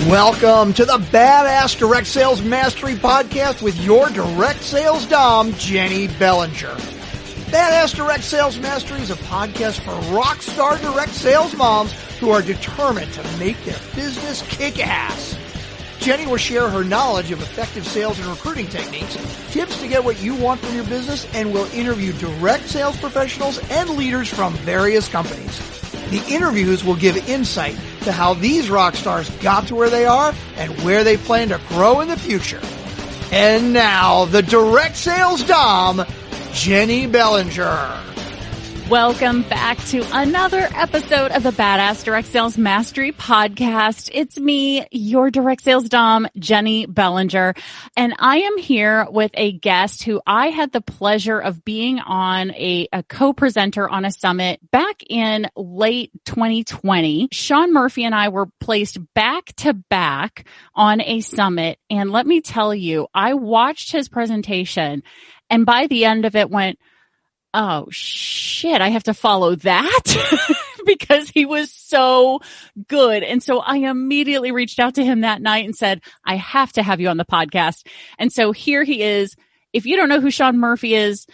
Welcome to the Badass Direct Sales Mastery Podcast with your direct sales dom, Jennie Bellinger. Badass Direct Sales Mastery is a podcast for rock star direct sales moms who are determined to make their business kick ass. Jennie will share her knowledge of effective sales and recruiting techniques, tips to get what you want from your business, and will interview direct sales professionals and leaders from various companies. The interviews will give insight to how these rock stars got to where they are and where they plan to grow in the future. And now, the direct sales dom, Jennie Bellinger. Welcome back to another episode of the Badass Direct Sales Mastery Podcast. It's me, your direct sales dom, Jennie Bellinger, and I am here with a guest who I had the pleasure of being on a co-presenter on a summit back in late 2020. Sean Murphy and I were placed back to back on a summit, and let me tell you, I watched his presentation, and by the end of it went, oh shit, I have to follow that because he was so good. And so I immediately reached out to him that night and said, I have to have you on the podcast. And so here he is. If you don't know who Sean Murphy is,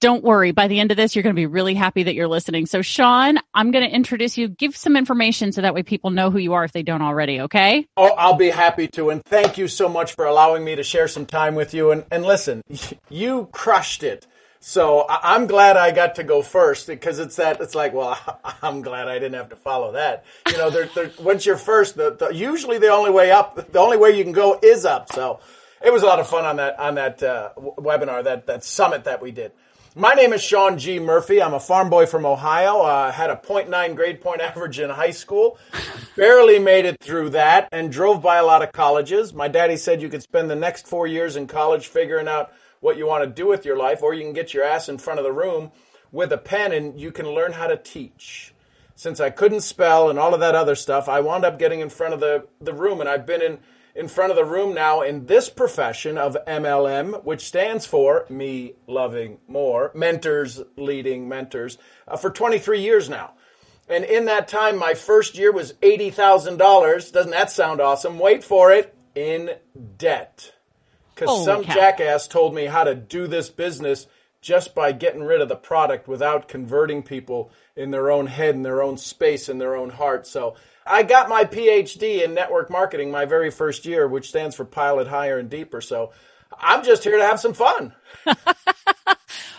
don't worry. By the end of this, you're going to be really happy that you're listening. So Sean, I'm going to introduce you, give some information so that way people know who you are if they don't already. Okay. Oh, I'll be happy to. And thank you so much for allowing me to share some time with you. And listen, you crushed it. So I'm glad I got to go first because it's like, well, I'm glad I didn't have to follow that. You know, once you're first, usually the only way up, the only way you can go is up. So it was a lot of fun on that webinar, that summit that we did. My name is Sean G. Murphy. I'm a farm boy from Ohio. Had a 0.9 grade point average in high school. Barely made it through that and drove by a lot of colleges. My daddy said you could spend the next 4 years in college figuring out what you want to do with your life, or you can get your ass in front of the room with a pen and you can learn how to teach. Since I couldn't spell and all of that other stuff, I wound up getting in front of the room, and I've been in front of the room now in this profession of MLM, which stands for Me Loving More, Mentors Leading Mentors, for 23 years now. And in that time, my first year was $80,000. Doesn't that sound awesome? Wait for it. In debt. Because some jackass told me how to do this business just by getting rid of the product without converting people in their own head, in their own space, in their own heart. So I got my PhD in network marketing my very first year, which stands for Pilot Higher and Deeper. So I'm just here to have some fun.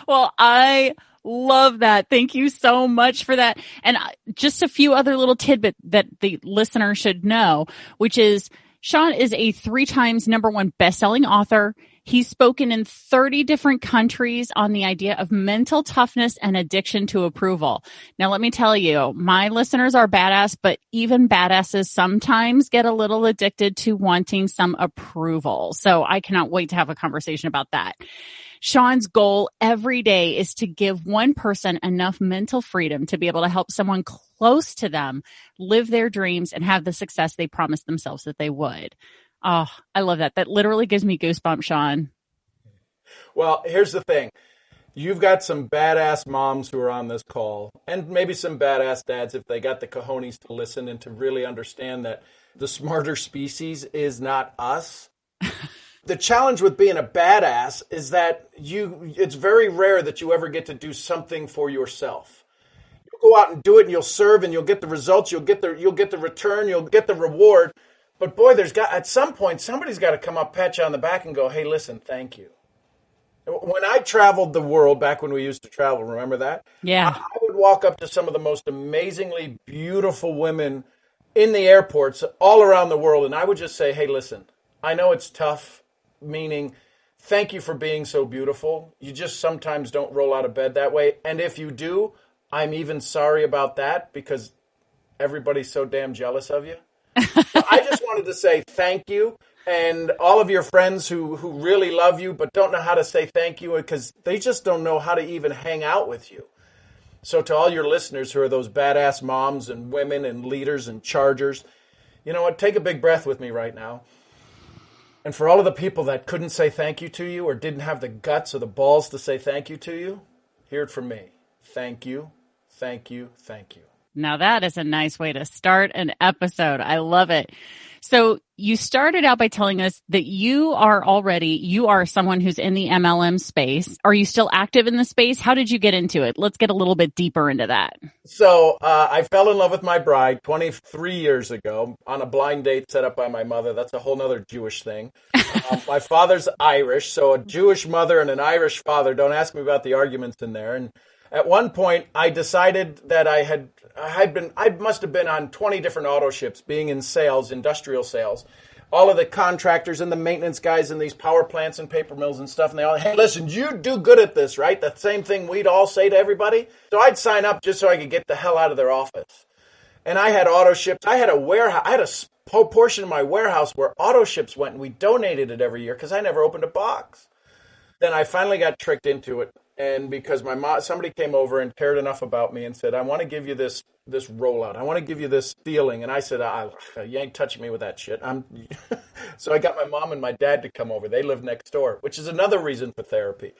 Well, I love that. Thank you so much for that. And just a few other little tidbits that the listener should know, which is Sean is a 3 times #1 best-selling author. He's spoken in 30 different countries on the idea of mental toughness and addiction to approval. Now, let me tell you, my listeners are badass, but even badasses sometimes get a little addicted to wanting some approval. So I cannot wait to have a conversation about that. Sean's goal every day is to give one person enough mental freedom to be able to help someone close to them live their dreams and have the success they promised themselves that they would. Oh, I love that. That literally gives me goosebumps, Sean. Well, here's the thing. You've got some badass moms who are on this call, and maybe some badass dads if they got the cojones to listen and to really understand that the smarter species is not us. The challenge with being a badass is that it's very rare that you ever get to do something for yourself. You'll go out and do it and you'll serve and you'll get the results, you'll get the return, you'll get the reward. But boy, at some point, somebody's got to come up, pat you on the back and go, hey, listen, thank you. When I traveled the world, back when we used to travel, remember that? Yeah. I would walk up to some of the most amazingly beautiful women in the airports all around the world, and I would just say, hey, listen, I know it's tough. Meaning, thank you for being so beautiful. You just sometimes don't roll out of bed that way. And if you do, I'm even sorry about that because everybody's so damn jealous of you. So I just wanted to say thank you. And all of your friends who really love you but don't know how to say thank you because they just don't know how to even hang out with you. So to all your listeners who are those badass moms and women and leaders and chargers, you know what? Take a big breath with me right now. And for all of the people that couldn't say thank you to you or didn't have the guts or the balls to say thank you to you, hear it from me. Thank you, thank you, thank you. Now that is a nice way to start an episode. I love it. So you started out by telling us that you are someone who's in the MLM space. Are you still active in the space? How did you get into it? Let's get a little bit deeper into that. So I fell in love with my bride 23 years ago on a blind date set up by my mother. That's a whole nother Jewish thing. My father's Irish, so a Jewish mother and an Irish father. Don't ask me about the arguments in there. And at one point, I decided that I must have been on 20 different auto ships, being in sales, industrial sales. All of the contractors and the maintenance guys in these power plants and paper mills and stuff. And they all, hey, listen, you do good at this, right? The same thing we'd all say to everybody. So I'd sign up just so I could get the hell out of their office. And I had auto ships. I had a warehouse. I had a whole portion of my warehouse where auto ships went, and we donated it every year because I never opened a box. Then I finally got tricked into it. And because somebody came over and cared enough about me and said, I want to give you this rollout. I want to give you this feeling. And I said, you ain't touching me with that shit. So I got my mom and my dad to come over. They live next door, which is another reason for therapy.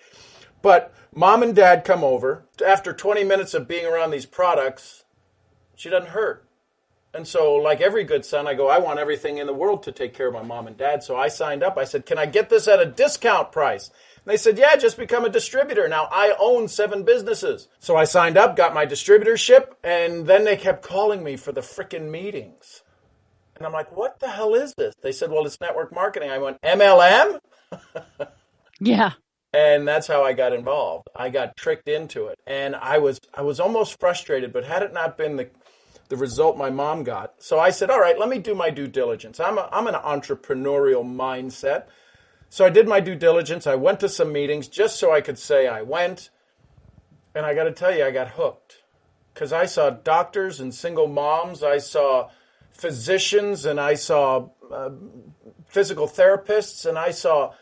But mom and dad come over. After 20 minutes of being around these products, she doesn't hurt. And so like every good son, I go, I want everything in the world to take care of my mom and dad. So I signed up. I said, can I get this at a discount price? And they said, yeah, just become a distributor. Now I own 7 businesses. So I signed up, got my distributorship, and then they kept calling me for the frickin' meetings. And I'm like, what the hell is this? They said, well, it's network marketing. I went, MLM? Yeah. And that's how I got involved. I got tricked into it. And I was almost frustrated, but had it not been the result my mom got. So I said, all right, let me do my due diligence. I'm an entrepreneurial mindset. So I did my due diligence. I went to some meetings just so I could say I went. And I got to tell you, I got hooked. Because I saw doctors and single moms. I saw physicians, and I saw physical therapists, and I saw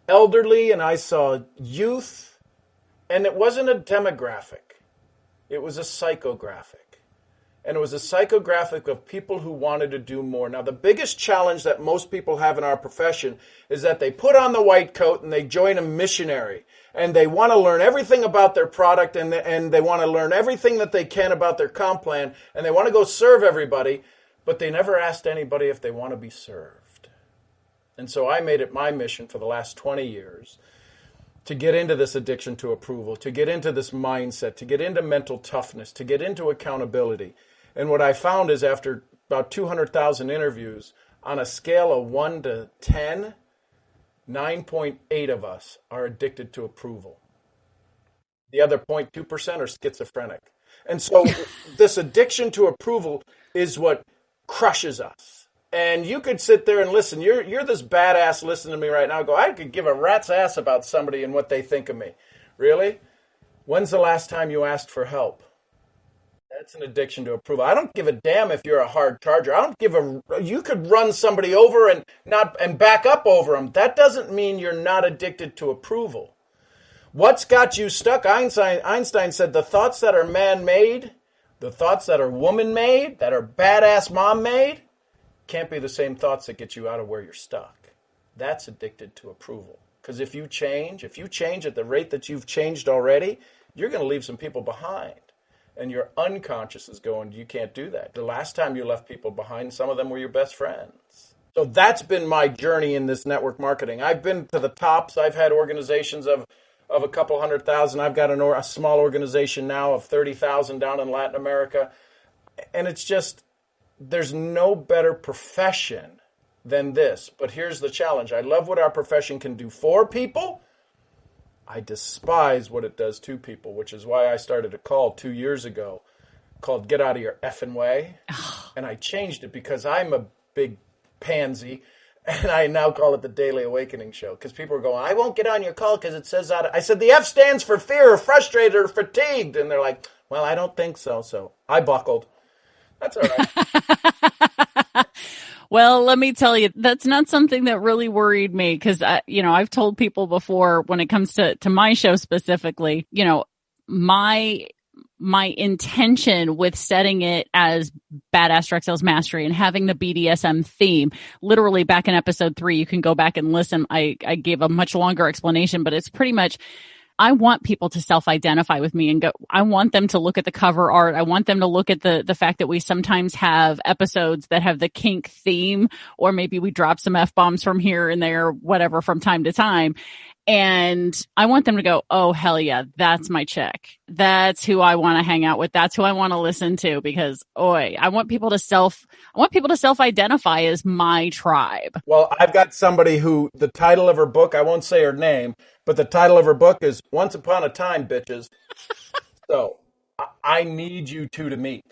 elderly, and I saw youth. And it wasn't a demographic. It was a psychographic. And it was a psychographic of people who wanted to do more. Now, the biggest challenge that most people have in our profession is that they put on the white coat and they join a missionary. And they want to learn everything about their product, and they want to learn everything that they can about their comp plan. And they want to go serve everybody, but they never asked anybody if they want to be served. And so I made it my mission for the last 20 years to get into this addiction to approval, to get into this mindset, to get into mental toughness, to get into accountability. And what I found is after about 200,000 interviews, on a scale of 1 to 10, 9.8 of us are addicted to approval. The other 0.2% are schizophrenic. And so this addiction to approval is what crushes us. And you could sit there and listen. You're this badass listening to me right now. Go, I could give a rat's ass about somebody and what they think of me. Really? When's the last time you asked for help? That's an addiction to approval. I don't give a damn if you're a hard charger. You could run somebody over and back up over them. That doesn't mean you're not addicted to approval. What's got you stuck? Einstein said the thoughts that are man-made, the thoughts that are woman-made, that are badass mom-made, can't be the same thoughts that get you out of where you're stuck. That's addicted to approval. Because if you change at the rate that you've changed already, you're going to leave some people behind. And your unconscious is going, you can't do that. The last time you left people behind, some of them were your best friends. So that's been my journey in this network marketing. I've been to the tops. I've had organizations of a couple 100,000. I've got a small organization now of 30,000 down in Latin America. And it's just, there's no better profession than this. But here's the challenge. I love what our profession can do for people. I despise what it does to people, which is why I started a call 2 years ago called Get Out of Your Effing Way. And I changed it because I'm a big pansy, and I now call it the Daily Awakening Show because people are going, I won't get on your call because it says that. I said, the F stands for fear, or frustrated, or fatigued. And they're like, well, I don't think so. So I buckled. That's all right. Well, let me tell you, that's not something that really worried me because, I've told people before when it comes to my show specifically, my intention with setting it as Badass Direct Sales Mastery and having the BDSM theme, literally back in episode 3, you can go back and listen. I gave a much longer explanation, but it's pretty much I want people to self-identify with me and go, I want them to look at the cover art. I want them to look at the fact that we sometimes have episodes that have the kink theme, or maybe we drop some F-bombs from here and there, whatever, from time to time. And I want them to go, oh, hell yeah, that's my chick. That's who I want to hang out with. That's who I want to listen to, because, I want people to self-identify as my tribe. Well, I've got somebody who, the title of her book, I won't say her name, but the title of her book is Once Upon a Time, Bitches. So I need you two to meet.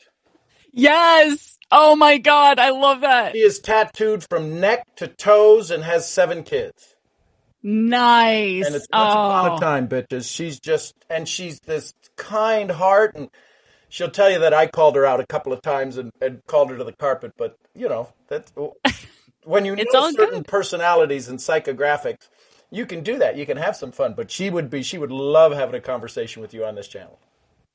Yes. Oh my God. I love that. She is tattooed from neck to toes and has 7 kids. Nice. And it's Once Upon a Time, bitches. She's this kind heart, and she'll tell you that I called her out a couple of times and called her to the carpet. But, that's when you know certain personalities in psychographics, you can do that. You can have some fun. But she would love having a conversation with you on this channel.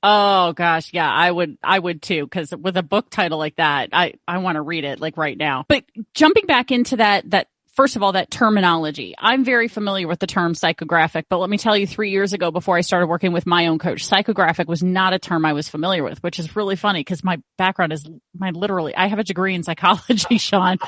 Oh gosh, yeah, I would too, because with a book title like that, I want to read it like right now. But jumping back into that first of all, that terminology. I'm very familiar with the term psychographic, but let me tell you, 3 years ago, before I started working with my own coach, psychographic was not a term I was familiar with, which is really funny because my background is I have a degree in psychology, Sean.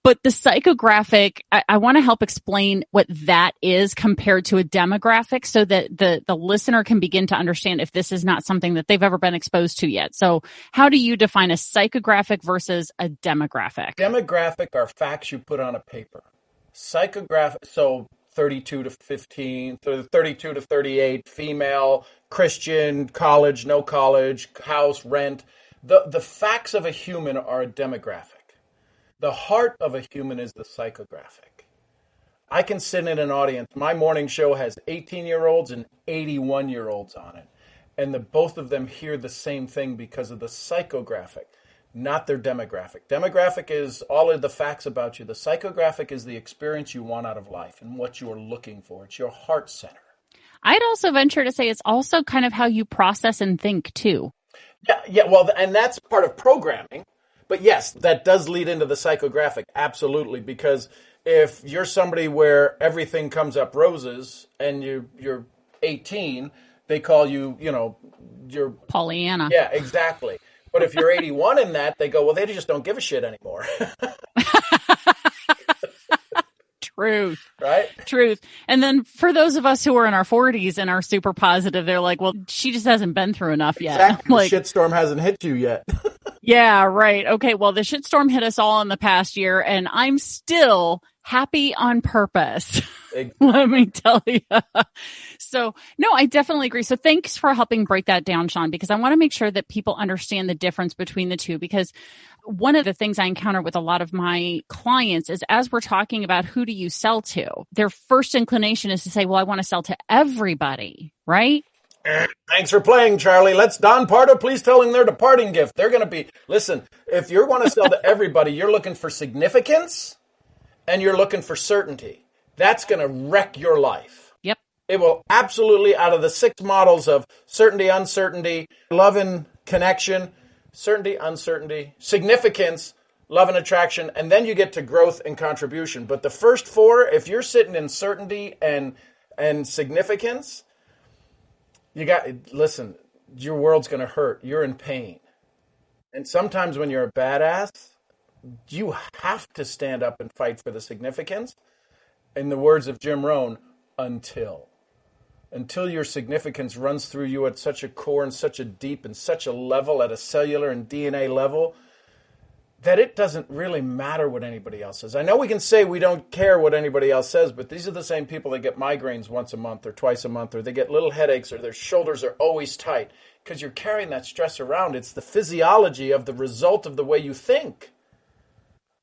But the psychographic, I want to help explain what that is compared to a demographic so that the listener can begin to understand if this is not something that they've ever been exposed to yet. So how do you define a psychographic versus a demographic? Demographic are facts you put on a paper. Psychographic, so 32 to 15, 32 to 38, female, Christian, college, no college, house, rent. The facts of a human are a demographic. The heart of a human is the psychographic. I can sit in an audience. My morning show has 18-year-olds and 81-year-olds on it. And both of them hear the same thing because of the psychographic, not their demographic. Demographic is all of the facts about you. The psychographic is the experience you want out of life and what you're looking for. It's your heart center. I'd also venture to say it's also kind of how you process and think too. Yeah. Well, and that's part of programming. But yes, that does lead into the psychographic, absolutely, because if you're somebody where everything comes up roses and you're 18, they call you, you're Pollyanna. Yeah, exactly. But if you're 81 in that, they go, well, they just don't give a shit anymore. Truth. Right? Truth. And then for those of us who are in our 40s and are super positive, they're like, well, she just hasn't been through enough yet. Exactly. The shitstorm hasn't hit you yet. Yeah, right. Okay, well, the shitstorm hit us all in the past year, and I'm still happy on purpose. Exactly. Let me tell you. So, no, I definitely agree. So thanks for helping break that down, Sean, because I want to make sure that people understand the difference between the two, because one of the things I encounter with a lot of my clients is as we're talking about who do you sell to, their first inclination is to say, well, I want to sell to everybody, right? Thanks for playing, Charlie. Let's Don Pardo please tell them their departing gift. They're going to be, listen, if you're going to sell to everybody, you're looking for significance and you're looking for certainty. That's going to wreck your life. Yep. It will absolutely, out of the 6 models of certainty, uncertainty, love and connection, certainty, uncertainty, significance, love and attraction, and then you get to growth and contribution. But the first 4, if you're sitting in certainty and significance, listen, your world's going to hurt. You're in pain. And sometimes when you're a badass, you have to stand up and fight for the significance. In the words of Jim Rohn, until your significance runs through you at such a core and such a deep and such a level at a cellular and DNA level that it doesn't really matter what anybody else says. I know we can say we don't care what anybody else says, but these are the same people that get migraines once a month or twice a month, or they get little headaches, or their shoulders are always tight because you're carrying that stress around. It's the physiology of the result of the way you think.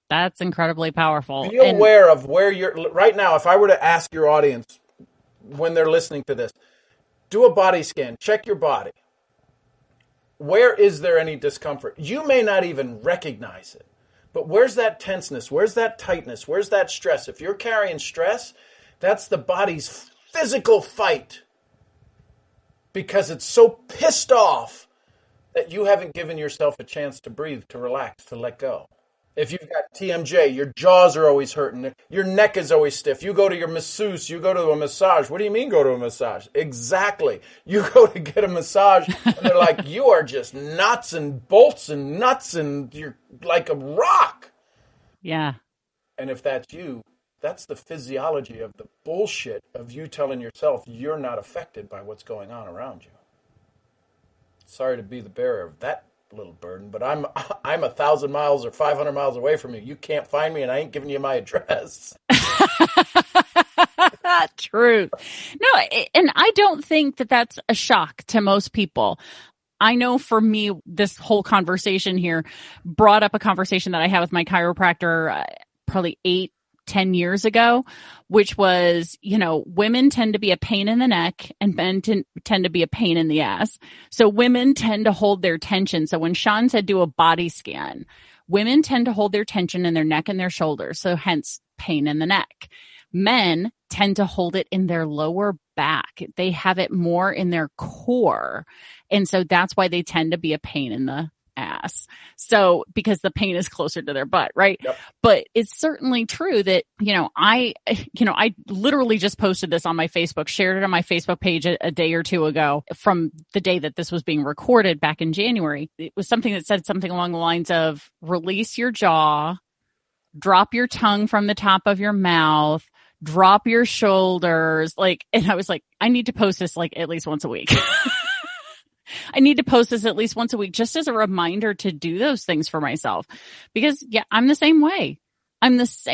That's incredibly powerful. Be aware of where you're right now. If I were to ask your audience when they're listening to this, do a body scan, check your body. Where is there any discomfort? You may not even recognize it, but where's that tenseness? Where's that tightness? Where's that stress? If you're carrying stress, that's the body's physical fight because it's so pissed off that you haven't given yourself a chance to breathe, to relax, to let go. If you've got TMJ, your jaws are always hurting. Your neck is always stiff. You go to your masseuse, you go to a massage. What do you mean go to a massage? Exactly. You go to get a massage and they're like, you are just nuts and bolts and nuts and you're like a rock. Yeah. And if that's you, that's the physiology of the bullshit of you telling yourself you're not affected by what's going on around you. Sorry to be the bearer of that little burden, but I'm 1,000 miles or 500 miles away from you. You can't find me, and I ain't giving you my address. Truth. No, and I don't think that that's a shock to most people. I know for me, this whole conversation here brought up a conversation that I had with my chiropractor probably 8-10 years ago, which was, women tend to be a pain in the neck and men tend to be a pain in the ass. So women tend to hold their tension. So when Sean said do a body scan, women tend to hold their tension in their neck and their shoulders. So hence pain in the neck. Men tend to hold it in their lower back. They have it more in their core. And so that's why they tend to be a pain in the ass. So because the pain is closer to their butt, right? Yep. But it's certainly true that, I literally just posted this on my Facebook, shared it on my Facebook page a day or two ago from the day that this was being recorded back in January. It was something that said something along the lines of release your jaw, drop your tongue from the top of your mouth, drop your shoulders. And I was like, I need to post this at least once a week. I need to post this at least once a week just as a reminder to do those things for myself because I'm the same way. That's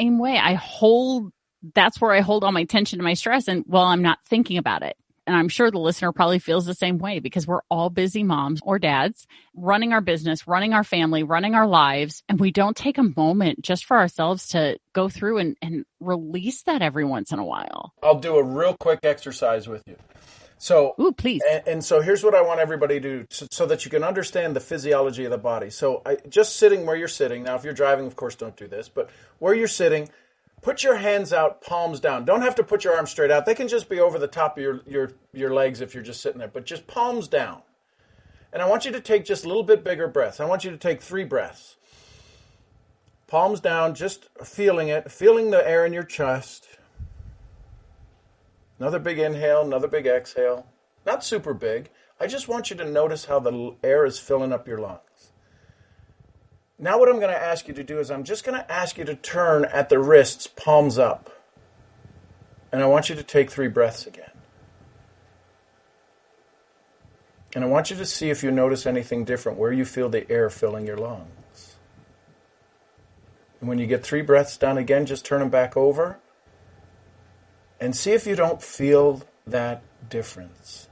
where I hold all my tension and my stress and I'm not thinking about it. And I'm sure the listener probably feels the same way because we're all busy moms or dads running our business, running our family, running our lives. And we don't take a moment just for ourselves to go through and release that every once in a while. I'll do a real quick exercise with you. So, please. And so here's what I want everybody to do so that you can understand the physiology of the body. So just sitting where you're sitting. Now, if you're driving, of course, don't do this. But where you're sitting, put your hands out, palms down. Don't have to put your arms straight out. They can just be over the top of your legs if you're just sitting there. But just palms down. And I want you to take just a little bit bigger breaths. I want you to take 3 breaths. Palms down, just feeling it, feeling the air in your chest. Another big inhale, another big exhale. Not super big. I just want you to notice how the air is filling up your lungs. Now what I'm going to ask you to do is I'm just going to ask you to turn at the wrists, palms up. And I want you to take 3 breaths again. And I want you to see if you notice anything different, where you feel the air filling your lungs. And when you get 3 breaths done again, just turn them back over. And see if you don't feel that difference.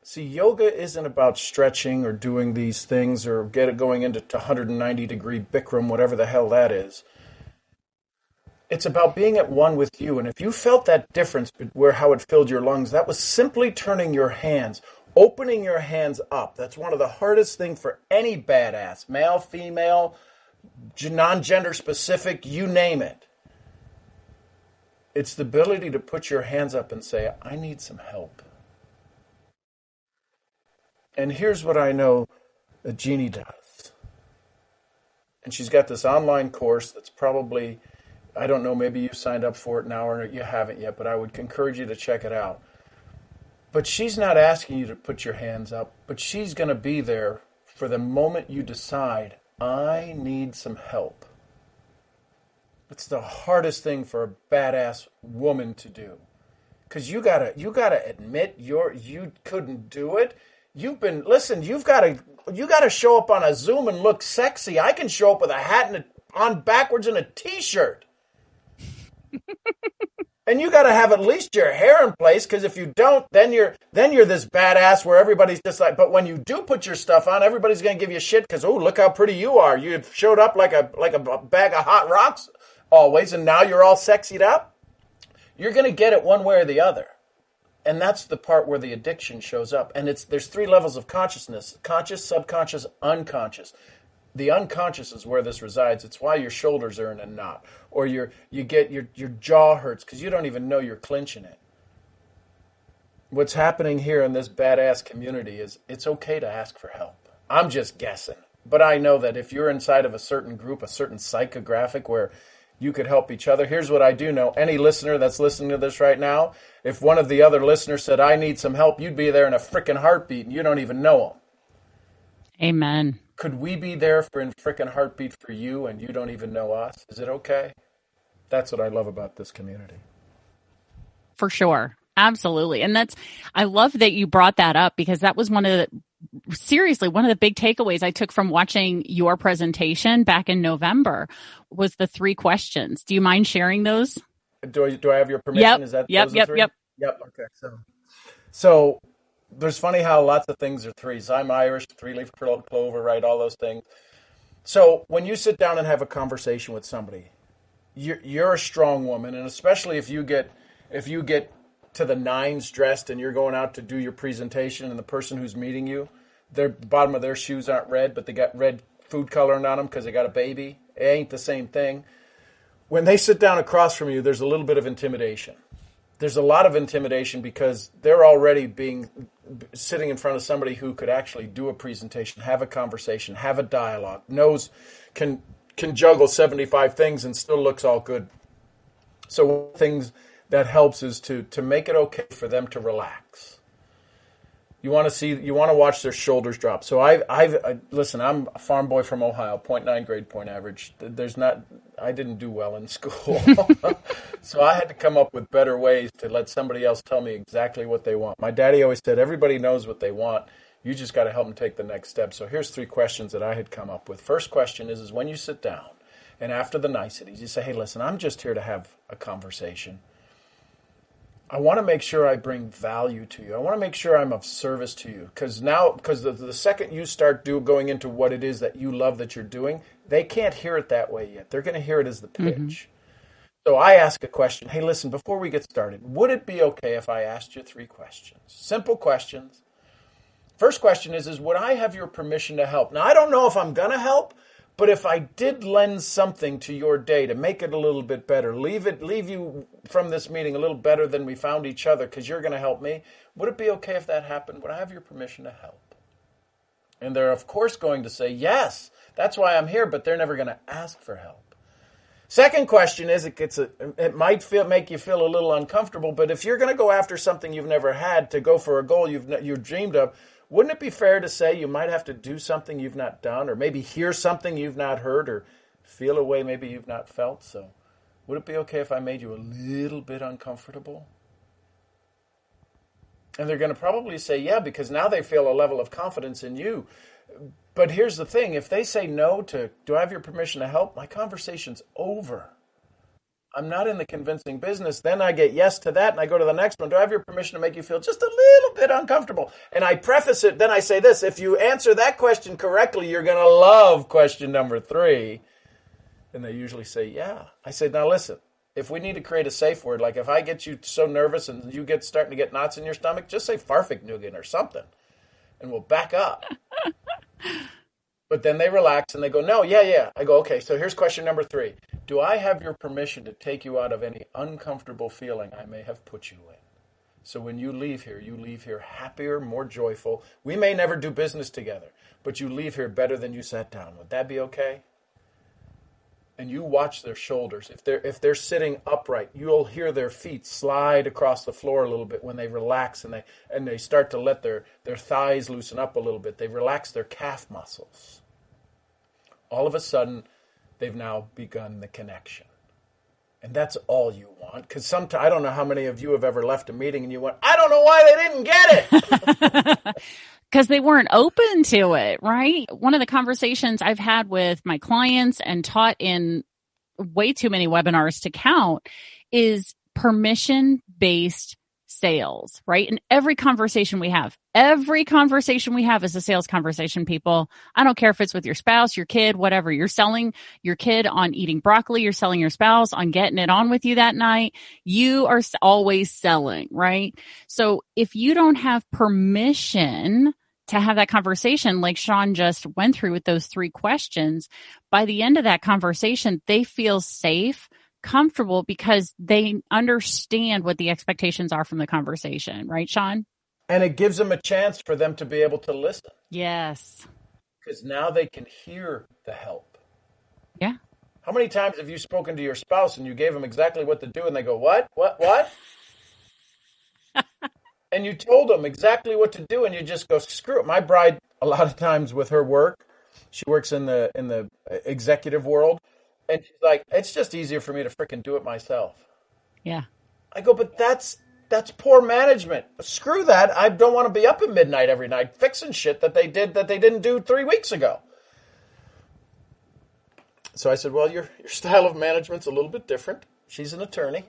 See, yoga isn't about stretching or doing these things or going into 190-degree Bikram, whatever the hell that is. It's about being at one with you. And if you felt that difference how it filled your lungs, that was simply turning your hands, opening your hands up. That's one of the hardest things for any badass, male, female, non-gender specific, you name it. It's the ability to put your hands up and say, I need some help. And here's what I know that Jennie does. And she's got this online course that's probably, I don't know, maybe you signed up for it now or you haven't yet, but I would encourage you to check it out. But she's not asking you to put your hands up, but she's going to be there for the moment you decide, I need some help. It's the hardest thing for a badass woman to do. Because you gotta admit you couldn't do it. You've got to show up on a Zoom and look sexy. I can show up with a hat on backwards and a t-shirt. And you got to have at least your hair in place, because if you don't, then you're this badass where everybody's just like, but when you do put your stuff on, everybody's going to give you shit because, oh, look how pretty you are. You showed up like a bag of hot rocks always, and now you're all sexied up. You're going to get it one way or the other. And that's the part where the addiction shows up. And there's 3 levels of consciousness: conscious, subconscious, unconscious. The unconscious is where this resides. It's why your shoulders are in a knot, or your jaw hurts because you don't even know you're clenching it. What's happening here in this badass community is it's okay to ask for help. I'm just guessing. But I know that if you're inside of a certain group, a certain psychographic where you could help each other, here's what I do know. Any listener that's listening to this right now, if one of the other listeners said, I need some help, you'd be there in a freaking heartbeat and you don't even know them. Amen. Could we be there for in freaking heartbeat for you and you don't even know us? Is it okay? That's what I love about this community. For sure. Absolutely. And I love that you brought that up, because that was one of the big takeaways I took from watching your presentation back in November was the 3 questions. Do you mind sharing those? Do I have your permission? Yep. Is that Yep. Okay. So there's funny how lots of things are 3s. I'm Irish, 3-leaf clover, right? All those things. So when you sit down and have a conversation with somebody, you're a strong woman, and especially if you get to the 9s dressed and you're going out to do your presentation, and the person who's meeting you, the bottom of their shoes aren't red, but they got red food coloring on them because they got a baby. It ain't the same thing. When they sit down across from you, there's a little bit of intimidation. There's a lot of intimidation because they're already sitting in front of somebody who could actually do a presentation, have a conversation, have a dialogue, can juggle 75 things and still looks all good. So one of the things that helps is to make it okay for them to relax. You want to watch their shoulders drop. So listen, I'm a farm boy from Ohio, 0.9 grade point average. I didn't do well in school. So I had to come up with better ways to let somebody else tell me exactly what they want. My daddy always said, everybody knows what they want. You just got to help them take the next step. So here's 3 questions that I had come up with. First question is when you sit down and after the niceties, you say, hey, listen, I'm just here to have a conversation. I want to make sure I bring value to you. I want to make sure I'm of service to you. Because the second you start going into what it is that you love that you're doing, they can't hear it that way yet. They're going to hear it as the pitch. Mm-hmm. So I ask a question. Hey, listen, before we get started, would it be okay if I asked you 3 questions? Simple questions. First question is would I have your permission to help? Now, I don't know if I'm going to help, but if I did lend something to your day to make it a little bit better, leave you from this meeting a little better than we found each other because you're going to help me, would it be okay if that happened? Would I have your permission to help? And they're, of course, going to say, yes, that's why I'm here, but they're never going to ask for help. Second question is, it might make you feel a little uncomfortable, but if you're going to go after something you've never had, to go for a goal you've dreamed of, wouldn't it be fair to say you might have to do something you've not done, or maybe hear something you've not heard, or feel a way maybe you've not felt? So would it be okay if I made you a little bit uncomfortable? And they're going to probably say, yeah, because now they feel a level of confidence in you. But here's the thing. If they say no to, do I have your permission to help? My conversation's over. I'm not in the convincing business. Then I get yes to that, and I go to the next one. Do I have your permission to make you feel just a little bit uncomfortable? And I preface it, then I say this. If you answer that question correctly, you're going to love question number 3. And they usually say, yeah. I say, now listen, if we need to create a safe word, like if I get you so nervous and you get starting to get knots in your stomach, just say Farfignugan or something, and we'll back up. But then they relax and they go, no, yeah. I go, okay, so here's question number 3. Do I have your permission to take you out of any uncomfortable feeling I may have put you in? So when you leave here happier, more joyful. We may never do business together, but you leave here better than you sat down. Would that be okay? And you watch their shoulders. If they're sitting upright, you'll hear their feet slide across the floor a little bit when they relax and they start to let their thighs loosen up a little bit. They relax their calf muscles. All of a sudden, they've now begun the connection. And that's all you want. Because sometimes, I don't know how many of you have ever left a meeting and you went, I don't know why they didn't get it. Because they weren't open to it, right? One of the conversations I've had with my clients and taught in way too many webinars to count is permission-based sales, right? And every conversation we have is a sales conversation, people. I don't care if it's with your spouse, your kid, whatever. You're selling your kid on eating broccoli. You're selling your spouse on getting it on with you that night. You are always selling, right? So if you don't have permission to have that conversation, like Sean just went through with those 3 questions, by the end of that conversation, they feel safe, comfortable, because they understand what the expectations are from the conversation. Right, Sean? And it gives them a chance for them to be able to listen. Yes. because now they can hear the help. Yeah. How many times have you spoken to your spouse and you gave them exactly what to do and they go, what? And you told them exactly what to do and you just go, screw it. My bride, a lot of times with her work, she works in the executive world, and she's like, it's just easier for me to freaking do it myself. Yeah. I go, but that's poor management. Screw that. I don't want to be up at midnight every night fixing shit that they didn't do 3 weeks ago. So I said, well, your style of management's a little bit different. She's an attorney.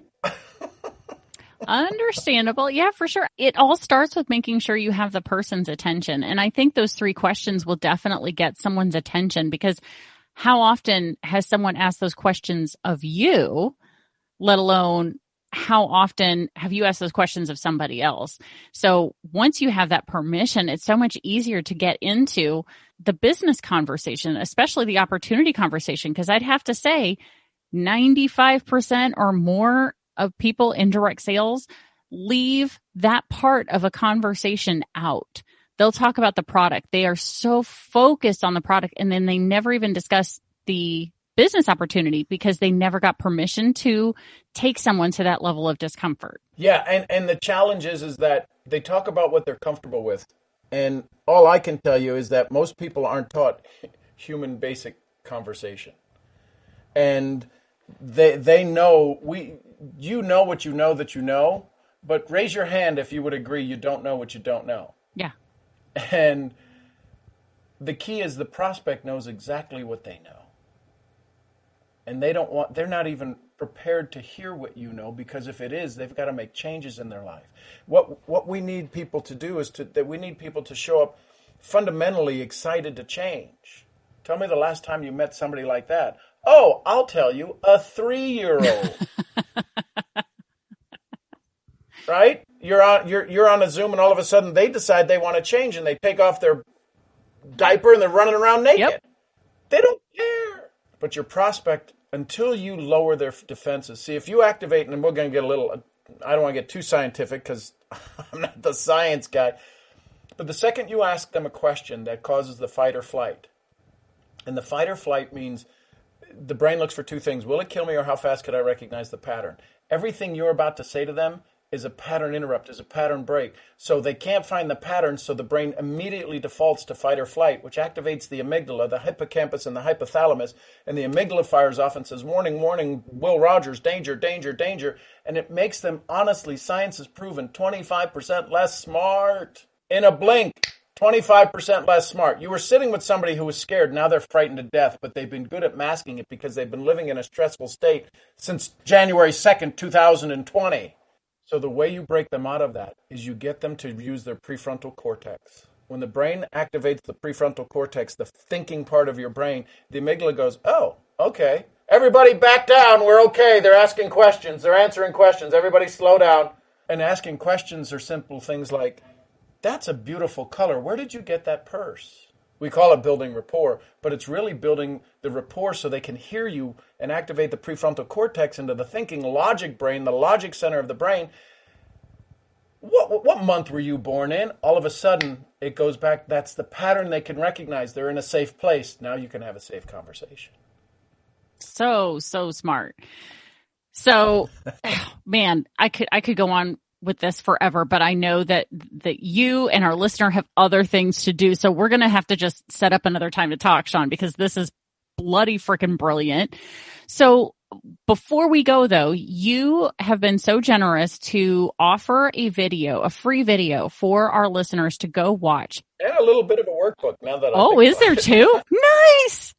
Understandable. Yeah, for sure. It all starts with making sure you have the person's attention. And I think those 3 questions will definitely get someone's attention, because how often has someone asked those questions of you, let alone how often have you asked those questions of somebody else? So once you have that permission, it's so much easier to get into the business conversation, especially the opportunity conversation, because I'd have to say 95% or more of people in direct sales leave that part of a conversation out. They'll talk about the product. They are so focused on the product, and then they never even discuss the business opportunity because they never got permission to take someone to that level of discomfort. Yeah, and the challenge is that they talk about what they're comfortable with. And all I can tell you is that most people aren't taught human basic conversation. And they know, you know what you know that you know, but raise your hand if you would agree you don't know what you don't know. Yeah. And the key is the prospect knows exactly what they know. And they're not even prepared to hear what you know, because if it is, they've got to make changes in their life. What we need people to do is that we need people to show up fundamentally excited to change. Tell me the last time you met somebody like that. Oh, I'll tell you, a 3-year-old. Right? You're on a Zoom and all of a sudden they decide they want to change and they take off their diaper and they're running around naked. Yep. They don't care. But your prospect, until you lower their defenses, see, if you activate, and we're going to get I don't want to get too scientific because I'm not the science guy, but the second you ask them a question that causes the fight or flight, and the fight or flight means the brain looks for 2 things. Will it kill me, or how fast could I recognize the pattern? Everything you're about to say to them is a pattern interrupt, is a pattern break. So they can't find the pattern, so the brain immediately defaults to fight or flight, which activates the amygdala, the hippocampus, and the hypothalamus. And the amygdala fires off and says, warning, warning, Will Rogers, danger, danger, danger. And it makes them, honestly, science has proven, 25% less smart. In a blink, 25% less smart. You were sitting with somebody who was scared. Now they're frightened to death, but they've been good at masking it because they've been living in a stressful state since January 2nd, 2020. So the way you break them out of that is you get them to use their prefrontal cortex. When the brain activates the prefrontal cortex, the thinking part of your brain, the amygdala goes, oh, okay. Everybody back down. We're okay. They're asking questions. They're answering questions. Everybody slow down. And asking questions are simple things like, that's a beautiful color. Where did you get that purse? We call it building rapport, but it's really building the rapport so they can hear you and activate the prefrontal cortex into the thinking logic brain, the logic center of the brain. What month were you born in? All of a sudden, it goes back. That's the pattern they can recognize. They're in a safe place. Now you can have a safe conversation. So smart. So, man, I could go on with this forever, but I know that you and our listener have other things to do. So we're going to have to just set up another time to talk, Sean, because this is bloody freaking brilliant. So before we go though, you have been so generous to offer a free video for our listeners to go watch. And a little bit of a workbook now that is there too? Nice.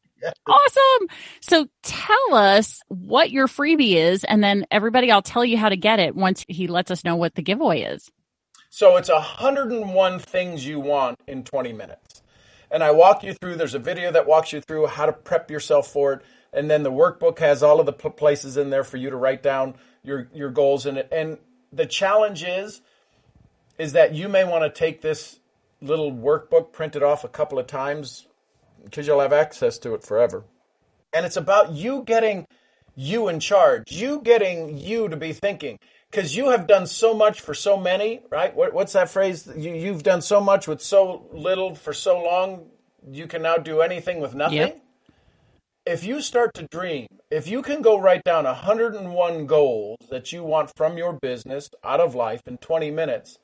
Awesome. So tell us what your freebie is, and then everybody, I'll tell you how to get it once he lets us know what the giveaway is. So it's 101 things you want in 20 minutes. And I walk you through, there's a video that walks you through how to prep yourself for it. And then the workbook has all of the places in there for you to write down your goals in it. And the challenge is that you may want to take this little workbook, print it off a couple of times, because you'll have access to it forever. And it's about you getting you in charge, you getting you to be thinking, because you have done so much for so many, right? What's that phrase? You've done so much with so little for so long. you can now do anything with nothing. Yep. If you start to dream, if you can go write down 101 goals that you want from your business out of life in 20 minutes,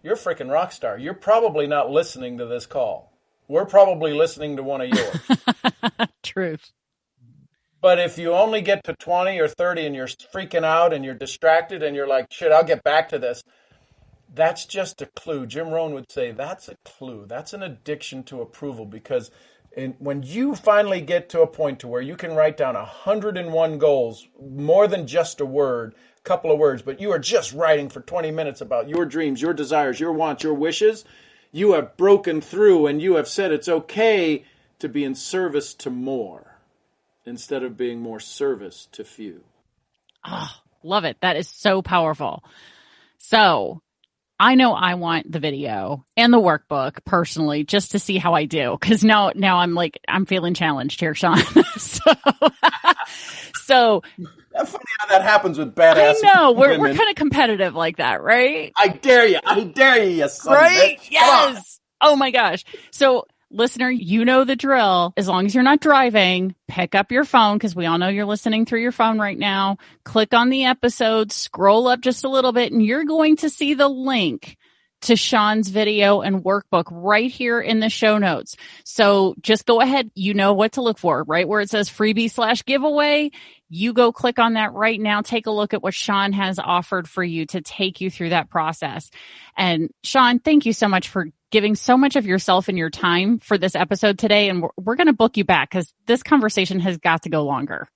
you're a freaking rock star. You're probably not listening to this call. We're probably listening to one of yours. Truth. But if you only get to 20 or 30 and you're freaking out and you're distracted and you're like, shit, I'll get back to this, that's just a clue. Jim Rohn would say that's a clue. That's an addiction to approval, because when you finally get to a point to where you can write down 101 goals, more than just a word, a couple of words, but you are just writing for 20 minutes about your dreams, your desires, your wants, your wishes, you have broken through and you have said it's okay to be in service to more instead of being more service to few. Oh, love it. That is so powerful. So I know I want the video and the workbook personally, just to see how I do. Cause now I'm feeling challenged here, Sean. so that's funny how that happens with badass. I know we're kind of competitive like that, right? I dare you, you son right? Bitch. Yes. Oh my gosh. So listener, you know the drill. As long as you're not driving, pick up your phone, because we all know you're listening through your phone right now. Click on the episode, scroll up just a little bit, and you're going to see the link to Sean's video and workbook right here in the show notes. So just go ahead. You know what to look for, right? Where it says freebie/giveaway. You go click on that right now. Take a look at what Sean has offered for you to take you through that process. And Sean, thank you so much for giving so much of yourself and your time for this episode today. And we're going to book you back, because this conversation has got to go longer.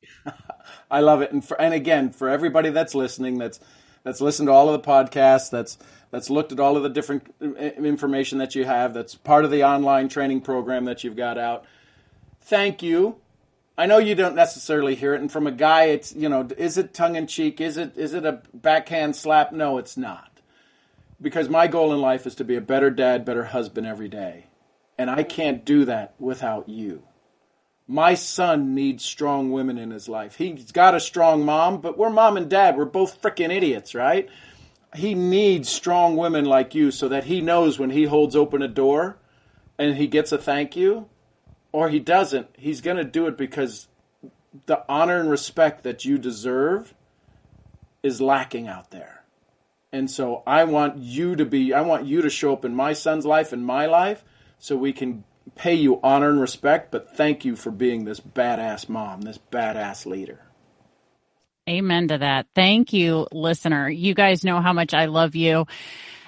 I love it. And again, for everybody that's listening, that's listened to all of the podcasts, that's looked at all of the different information that you have, that's part of the online training program that you've got out, thank you. I know you don't necessarily hear it. And from a guy, it's, is it tongue in cheek? Is it a backhand slap? No, it's not. Because my goal in life is to be a better dad, better husband every day. And I can't do that without you. My son needs strong women in his life. He's got a strong mom, but we're mom and dad. We're both freaking idiots, right? He needs strong women like you, so that he knows when he holds open a door and he gets a thank you, or he doesn't, he's going to do it because the honor and respect that you deserve is lacking out there. And so I want you to show up in my son's life and my life, so we can pay you honor and respect, but thank you for being this badass mom, this badass leader. Amen to that. Thank you, listener. You guys know how much I love you.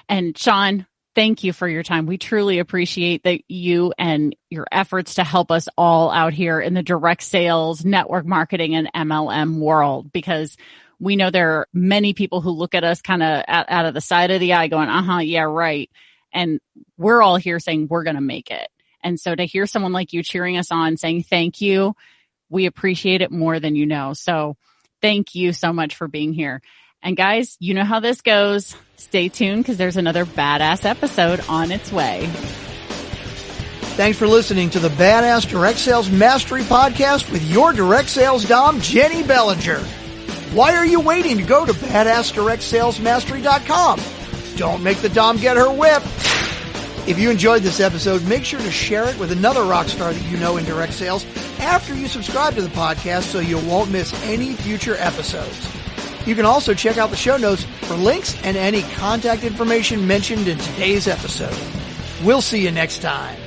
And Sean, thank you for your time. We truly appreciate that you and your efforts to help us all out here in the direct sales, network marketing, and MLM world, because we know there are many people who look at us kind of out of the side of the eye going, yeah, right. And we're all here saying we're going to make it. And so to hear someone like you cheering us on, saying thank you, we appreciate it more than you know. So thank you so much for being here. And guys, you know how this goes. Stay tuned, because there's another badass episode on its way. Thanks for listening to the Badass Direct Sales Mastery Podcast with your direct sales dom, Jennie Bellinger. Why are you waiting to go to badassdirectsalesmastery.com? Don't make the dom get her whip. If you enjoyed this episode, make sure to share it with another rock star that you know in direct sales after you subscribe to the podcast, so you won't miss any future episodes. You can also check out the show notes for links and any contact information mentioned in today's episode. We'll see you next time.